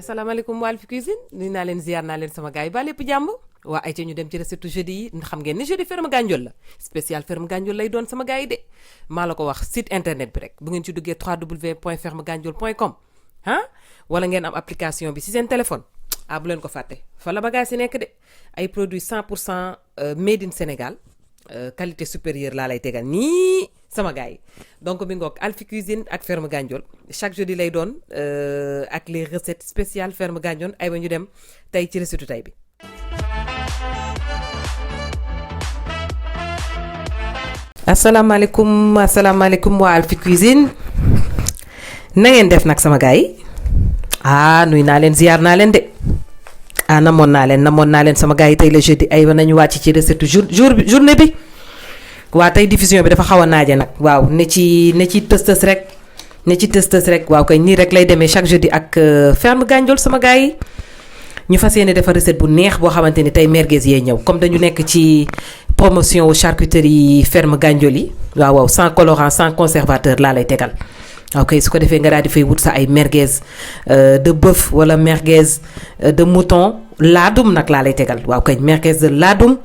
asalaamaaleykum waa Alphie Cuisine nuyu naa leen ziar naa leen sama gars yi ba lépp jàmm waa ay ca ñu dem ci recette jeudi yi xam ngeen ni jeudi ferme Gandiol la spécial ferme Gandiol lay doon sama gars yi de maa la ko wax site internet bi rek bu ngeen ci duggee www.fermegandiol.com wala ngeen am application bi si seen téléphone bu leen ko fàtte fa la bagage yi nekk de ay produits 100% made in Sénégal qualité supérieure laa lay tegal nii sama gars yi donc bi ngoog Alphie Cuisine ak ferme Gandiol chaque jeudi lay doon ak les recettes spéciales ferme Gandiol ay ba ñu dem tey ci recette tey bi. asalaamaaleykum waa Alphie Cuisine na ngeen def nag sama gars yi nuy naa leen ziar naa leen de namoon naa leen sama gars yi tey la jeudi ay ba nañu wàcc ci recette journée bi. waa tey diffusion bi dafa xaw a naaje nag waaw ne ci tës rek waaw kay nii rek lay demee chaque jeudi ak ferme Gandiol sama gars yi ñu fas yéene defar recette bu neex boo xamante ni tey merguez yee ñëw comme dañu nekk ci promotion wu charcuterie ferme Gandiol yi waaw sans colorant sans conservateur laa lay tegal waaw kay su ko defee nga daal di fay wut sa ay merguez de bœuf wala merguez de mouton laadum nag laa lay tegal waaw kay merguez de laadum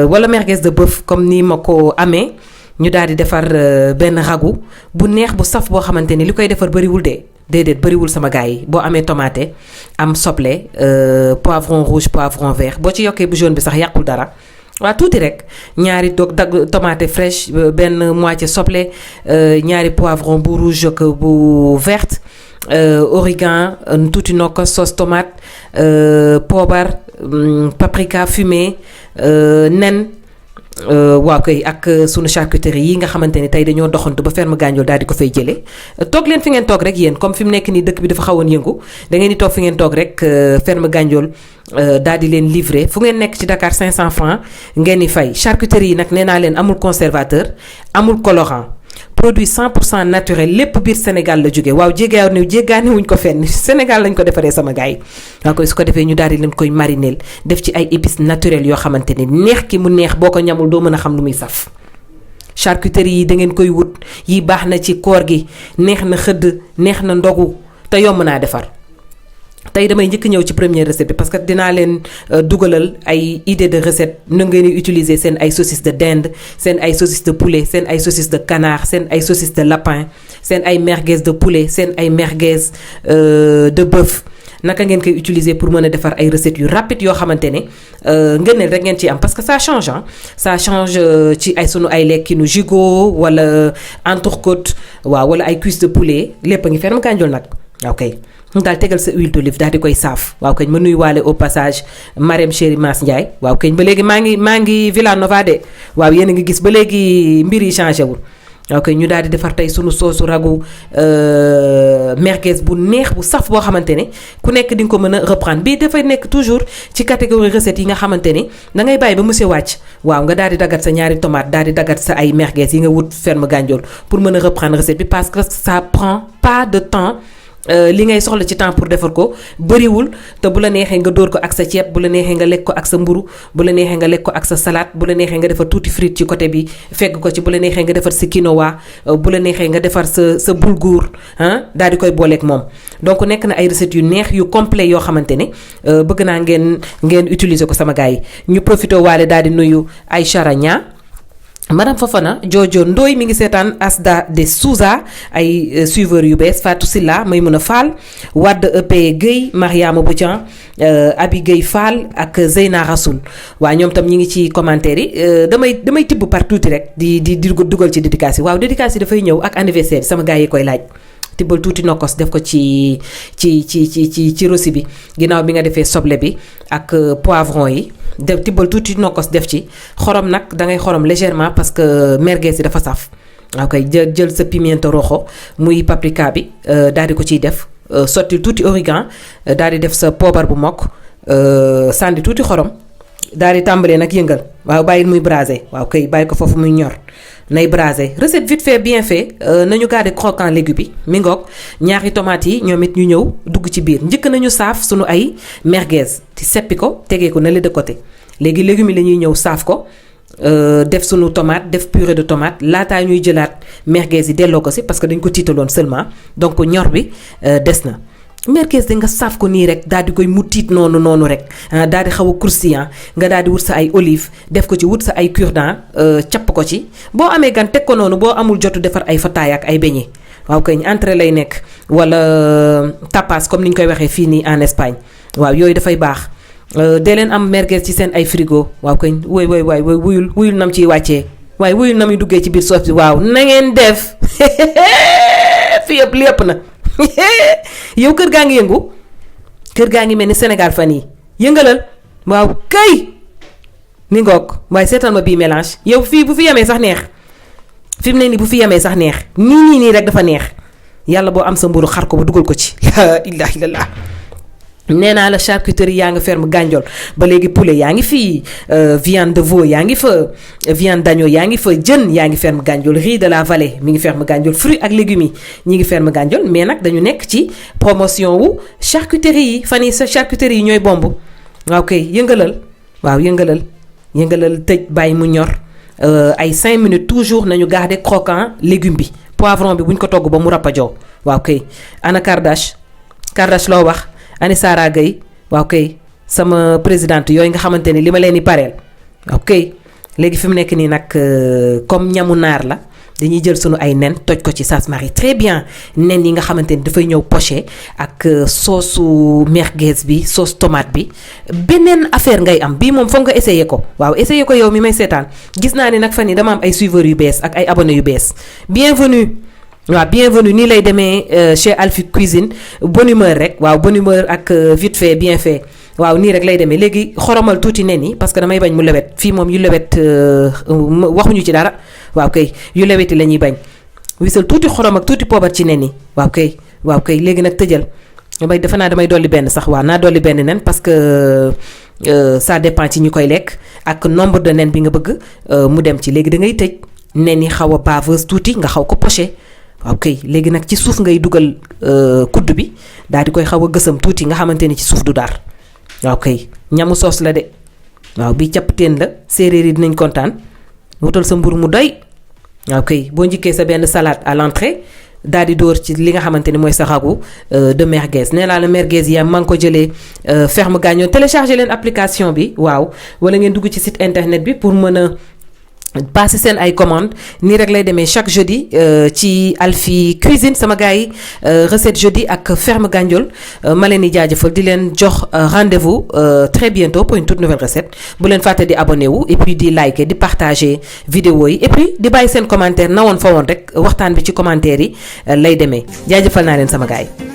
wala merguez de bœuf comme ni ma ko amee ñu daal di defar benn ragoût bu neex bu saf boo xamante ni li koy defar bëriwul déedéet bëriwul sama gars yi boo amee tomate am soble poivron rouge poivron vert boo ci yokkee bu jaune bi sax yàqul dara waa tuuti rek ñaari dagg tomate fraîche benn moitié soble ñaari poivron bu rouge ak bu verte origan tuuti nokk sauce tomate poobar paprika fumé nen waaw koy ak sunu charcuterie yi nga xamante ni tey dañoo doxantu ba ferme Gandiol daal di ko fay jëlee toog leen fi ngeen toog rek yéen comme fi mu nekk nii dëkk bi dafa xawoon yëngu da ngeen di toog fi ngeen toog rek ferme Gandiol daal di leen livrer fu ngeen nekk ci Dakar 500 francs ngeen di fay charcuterie yi nag nee naa leen amul conservateur amul colorant produit 100% naturel lépp biir Sénégal la jógee waaw jéggaani wuñ ko fenn Sénégal lañ ko defaree sama gars yi waaw koy su ko defee ñu daal di leen koy mariner def ci ay épices naturelles yoo xamante ni neex ki mu neex boo ko ñamul doo mën a xam lu muy saf charcuterie yi da ngeen koy wut yi baax na ci koor gi neex na xëdd neex na ndogu te yomb naa defar tey damay njëkk ñëw ci première recette bi parce que dinaa leen dugalal ay idée de recette nu ngeen di utiliser seen ay saucisse de dinde seen ay saucisse de poulet seen ay saucisse de canard seen ay saucisse de lapin seen ay merguez de poulet seen ay merguez de bœuf naka ngeen koy utiliser pour mën a defar ay recettes yu rapide yoo xamante ne ngeen rek ngeen ciy am parce que ça change ci ay sunu ay lekkinu gigot wala entrecôte waaw wala ay cuisse de poulet lépp a ngi ferme Gandiol nag ok mu daal tegal sa huile d'olive daal di koy saaf waaw kañ ma nuy waale au passage Marème Chéri Mass Ndiaye waaw kañ ba léegi maa ngi Villanova de waaw yéen a ngi gis ba léegi mbir yi changé wul waaw kañ ñu daal di defar tey sunu soosu ragu merguez bu neex bu saf boo xamante ne ku nekk di nga ko mën a reprendre bii dafay nekk toujours ci catégorie recettes yi nga xamante ne da ngay bàyyi ba monsieur wàcc waaw nga daal di dagat sa ñaari tomate daal di dagat sa ay merguez yi nga wut ferme Gandiol pour mën a reprendre recette bi parce que ça prend pas de temps. li ngay soxla ci temps pour defar ko bëriwul te bu la neexee nga dóor ko ak sa ceeb bu la neexee nga lekk ko ak sa mburu bu la neexee nga lekk ko ak sa salade bu la neexee nga defar tuuti frite ci côté bi fegg ko ci bu la neexee nga defar sa quinoa bu la neexee nga defar sa boulgour daal di koy booleeg moom donc nekk na ay recettes yu neex yu complet yoo xamante ne bëgg naa ngeen utiliser ko sama gars yi ñu profité waale daal di nuyu ay charagna Madame Fofana Jojo Ndoy mi ngi seetaan Asda de Souza ay suiveurs yu bees Fatou Silla Maymouna Fall Wade EP Guèye Mariama Boudian Abi Guèye Fall ak Zeyna Rasoul waaw ñoom tam ñi ngi ci commentaire yi damay tibb par tuuti rek di dugal ci dédicace yi waaw dédicace yi dafay ñëw ak anniversaire sama gars yi koy laaj tibbal tuuti nokkos def ko ci rosi bi ginnaaw bi nga defee soble bi ak poivron yi def tibbal tuuti nokkos def ci xorom nag da ngay xorom légèrement parce que merguez yi dafa saf ok jël sa pimiento rojo muy paprika bi daal di ko ciy def sotti tuuti origan daal di def sa poobar bu mokk sànni tuuti xorom daal di tàmbalee nag yëngal waaw bàyyil muy brasé waaw kay bàyyi ko foofu muy ñor nay brasé recette vite fait bien fait nañu garder croquant légumes bi mi ngoog ñaari tomates yi ñoom it ñu ñëw dugg ci biir njëkk nañu saaf sunu ay merguez ci seppi ko tegee ko na le de côté léegi légumes yi la ñuy ñëw saaf ko def sunu tomate def purée de tomate laataa ñuy jëlaat merguez yi delloo ko si parce que dañ ko tiitaloon seulement donc ñor bi des na merguez de nga saaf ko nii rek daal di koy mutiit noonu rek daal di xaw a croustillant nga daal di wut sa ay olive def ko ci wut sa ay cure-dent capp ko ci boo amee gan teg ko noonu boo amul jotu defar ay fataaya ak ay beignet waaw kay entrée lay nekk wala tapas comme ni ñu koy waxee fii nii en Espagne waaw yooyu dafay baax dee leen am merguez ci seen ay frigo waaw kay waay wuyul nam ciy wàccee waaye wuyul nam yi duggee ci biir soos bi waaw na ngeen def fi yëpp lépp na yow kër gaa ngi yëngu kër gaa ngi mel ni Sénégal fan yi yëngalal waaw kay ni ngoog waaye seetal ma bii mélange yow fii bu fi yemee sax neex fi mu ne nii bu fi yemee sax neex nii rek dafa neex yàlla boo am sa mburu xar ko ba dugal ko ci la ilaha illallah nee naa la charcuterie yaa nga ferme Gandiol ba léegi poulet yaa ngi fii viande de veau yaa ngi fa viande d'agneau yaa ngi fa jën yaa ngi ferme Gandiol riz de la vallée mi ngi ferme Gandiol fruits ak légumes yi ñi ngi ferme Gandiol mais nag dañu nekk ci promotion wu charcuterie yi fan yi sa charcuterie yi ñooy bomb waaw kay yëngalal waaw yëngalal tëj bàyyi mu ñor ay 5 minutes toujours nañu garder croquant légume bi poivron bi buñ ko togg ba mu rappajoo waaw kay ana Kardash loo wax ani Sara Gueye waaw kay sama présidente yooyu nga xamante ni li ma leen di pareel ok léegi fi mu nekk nii nag comme ñamu naar la dañuy jël sunu ay nen toj ko ci ça se marie très bien nen yi nga xamante ni dafay ñëw poché ak soosu merguez bi sauce tomate bi beneen affaire ngay am bii moom foog nga essayé ko waaw essayé ko yow mi may seetaan gis naa ni nag fan yi dama am ay suiveurs yu bees ak ay abonnés yu bees bienvenue nii lay demee chez Alphie Cuisine bonne humeur rek waaw bonne humeur ak vite fait bien fait waaw nii rek lay demee léegi xoromal tuuti nen yi parce que damay bañ mu lewet fii moom yu lewet waxuñu ci dara waaw kay yu lewet yi la ñuy bañ wisal tuuti xorom ak tuuti poobar ci nen yi waaw kay léegi nag tëjal defe naa damay dolli benn sax waaw naa dolli benn nen parce que ça dépend ci ñi koy lekk ak nombre de nen bi nga bëgg mu dem ci léegi da ngay tëj nen yi xaw a baveuse tuuti nga xaw ko poché waaw kay léegi nag ci suuf ngay dugal kudd bi daal di koy xaw a gësam tuuti nga xamante ni ci suuf du daar waaw kay ñamu soos la de waaw bii capteen la séeréer yi dinañ kontaan wutal sa mburu mu doy waaw kay boo njëkkee sa benn salade à l'entrée daal di dóor ci li nga xamante ni mooy sa ragoût de merguez nee naa la merguez yi maa ngi ko jëlee ferme Gagnon télécharger leen application bi waaw wala ngeen dugg ci site internet bi pour mën a passer seen ay commande nii rek lay demee chaque jeudi ci Alphie Cuisine sama gars yi recette jeudi ak ferme Gandiol ma leen di jaajëfal di leen jox rendez-vous très bientôt pour une toute nouvelle recette bu leen fàtte di abonné wu et puis di liker di partager vidéo yi et puis di bàyyi seen commentaire na woon fa woon rek waxtaan bi ci commentaire yi lay demee jaajëfal naa leen sama gars yi